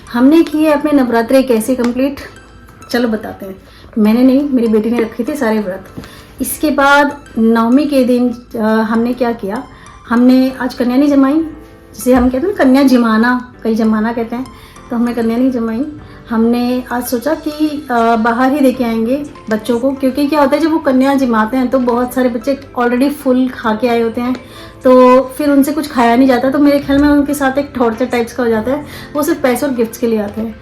हमने किए अपने नवरात्रे कैसे कंप्लीट, चलो बताते हैं। मैंने नहीं, मेरी बेटी ने रखे थे सारे व्रत। इसके बाद नवमी के दिन हमने क्या किया, हमने आज कन्या नहीं जमाई, जिसे हम कहते हैं कन्या जिमाना, कई जमाना कहते हैं, तो हमने कन्या नहीं जमाई। हमने आज सोचा कि बाहर ही देके आएंगे बच्चों को, क्योंकि क्या होता है जब वो कन्या जिमाते हैं तो बहुत सारे बच्चे ऑलरेडी फुल खा के आए होते हैं, तो फिर उनसे कुछ खाया नहीं जाता, तो मेरे ख्याल में उनके साथ एक टॉर्चर टाइप्स का हो जाता है। वो सिर्फ पैसे और गिफ्ट्स के लिए आते हैं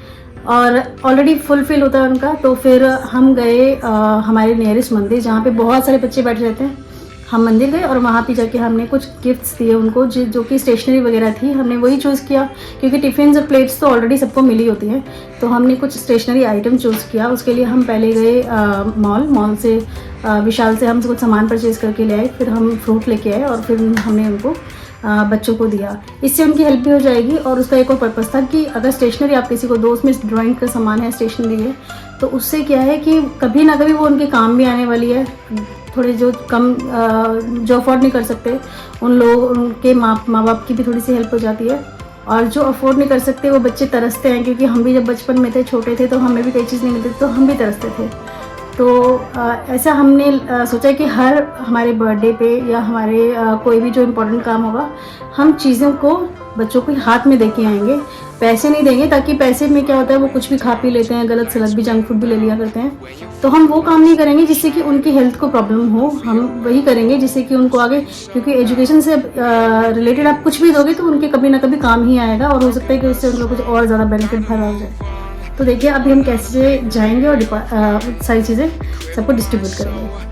और ऑलरेडी फुलफिल होता है उनका। तो फिर हम गए हमारे नियरेस्ट मंदिर जहाँ पे बहुत सारे बच्चे बैठ रहते हैं। हम मंदिर गए और वहाँ पे जाके हमने कुछ गिफ्ट्स दिए उनको, जो कि स्टेशनरी वगैरह थी। हमने वही चूज़ किया क्योंकि टिफ़िन और प्लेट्स तो ऑलरेडी सबको मिली होती हैं, तो हमने कुछ स्टेशनरी आइटम चूज़ किया। उसके लिए हम पहले गए मॉल से, विशाल से हम कुछ सामान परचेज़ करके ले आए। फिर हम फ्रूट लेके आए और फिर हमने उनको बच्चों को दिया। इससे उनकी हेल्प भी हो जाएगी। और उसका एक और पर्पज़ था कि अगर स्टेशनरी आप किसी को दो, उसमें ड्राइंग का सामान है, स्टेशनरी है, तो उससे क्या है कि कभी ना कभी वो उनके काम भी आने वाली है। थोड़े जो कम जो अफोर्ड नहीं कर सकते उन लोग, उनके माँ बाप की भी थोड़ी सी हेल्प हो जाती है। और जो अफोर्ड नहीं कर सकते वो बच्चे तरसते हैं, क्योंकि हम भी जब बचपन में थे, छोटे थे, तो हमें भी कई चीज़ नहीं मिलती, तो हम भी तरसते थे। तो ऐसा हमने सोचा कि हर हमारे बर्थडे पे या हमारे कोई भी जो इम्पोर्टेंट काम होगा, हम चीज़ों को बच्चों को हाथ में दे के आएंगे। पैसे नहीं देंगे, ताकि पैसे में क्या होता है वो कुछ भी खा पी लेते हैं, गलत सलत भी जंक फूड भी ले लिया करते हैं। तो हम वो काम नहीं करेंगे जिससे कि उनकी हेल्थ को प्रॉब्लम हो। हम वही करेंगे जिससे कि उनको आगे, क्योंकि एजुकेशन से रिलेटेड आप कुछ भी दोगे तो उनके कभी ना कभी काम ही आएगा, और हो सकता है कि उससे उन लोगों को और ज़्यादा बेनिफिट भरा हो जाए। तो देखिए अभी हम कैसे जाएंगे और सारी चीज़ें सबको डिस्ट्रीब्यूट करेंगे।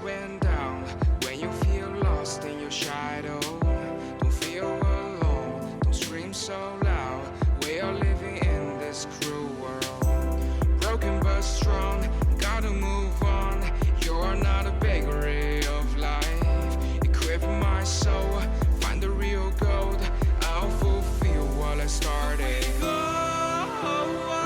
Went down when you feel lost in your shadow. Don't feel alone, don't scream so loud. We are living in this cruel world, broken but strong, gotta move on. You're not a bakery of life. Equip my soul, find the real gold. I'll fulfill what I started.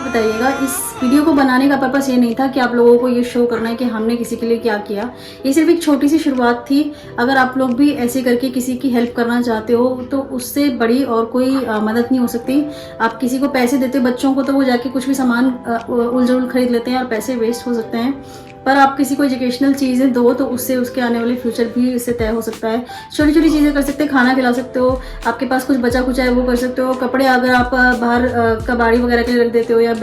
बताइएगा, इस video को बनाने का purpose ये नहीं था कि आप लोगों को ये शो करना है कि हमने किसी के लिए क्या किया। ये सिर्फ एक छोटी सी शुरुआत थी। अगर आप लोग भी ऐसे करके किसी की हेल्प करना चाहते हो तो उससे बड़ी और कोई मदद नहीं हो सकती। आप किसी को पैसे देते हो बच्चों को, तो वो जाके कुछ भी सामान उलझुल खरीद लेते हैं और पैसे वेस्ट हो सकते हैं। पर आप किसी को एजुकेशनल चीज़ें दो तो उससे उसके आने वाले फ्यूचर भी इससे तय हो सकता है। छोटी छोटी चीज़ें कर सकते हैं, खाना खिला सकते हो, आपके पास कुछ बचा कुचा है वो कर सकते हो। कपड़े अगर आप बाहर कबाड़ी वगैरह के लिए रख देते हो, या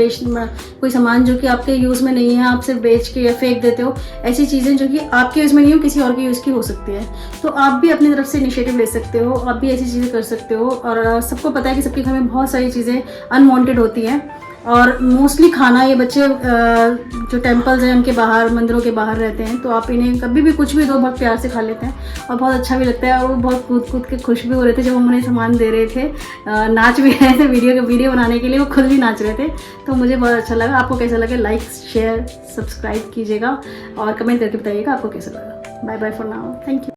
कोई सामान जो कि आपके यूज़ में नहीं है आप सिर्फ बेच के या फेंक देते हो, ऐसी चीज़ें जो कि आपके यूज़ में नहीं हो किसी और के यूज़ की हो सकती है। तो आप भी अपनी तरफ से इनिशिएटिव ले सकते हो, आप भी ऐसी चीज़ें कर सकते हो। और सबको पता है कि सबके घर में बहुत सारी चीज़ें अनवांटेड होती हैं, और मोस्टली खाना ये बच्चे जो टेम्पल्स हैं उनके बाहर, मंदिरों के बाहर रहते हैं, तो आप इन्हें कभी भी कुछ भी दो बहुत प्यार से खा लेते हैं और बहुत अच्छा भी लगता है। और वो बहुत कूद कूद के खुश भी हो रहे थे जब हम उन्हें सामान दे रहे थे, नाच भी रहे थे वीडियो बनाने के लिए, वो खुद भी नाच रहे थे। तो मुझे बहुत अच्छा लगा। आपको कैसा लगा? लाइक शेयर सब्सक्राइब कीजिएगा और कमेंट करके बताइएगा आपको कैसा लगा। Bye bye for now, thank you.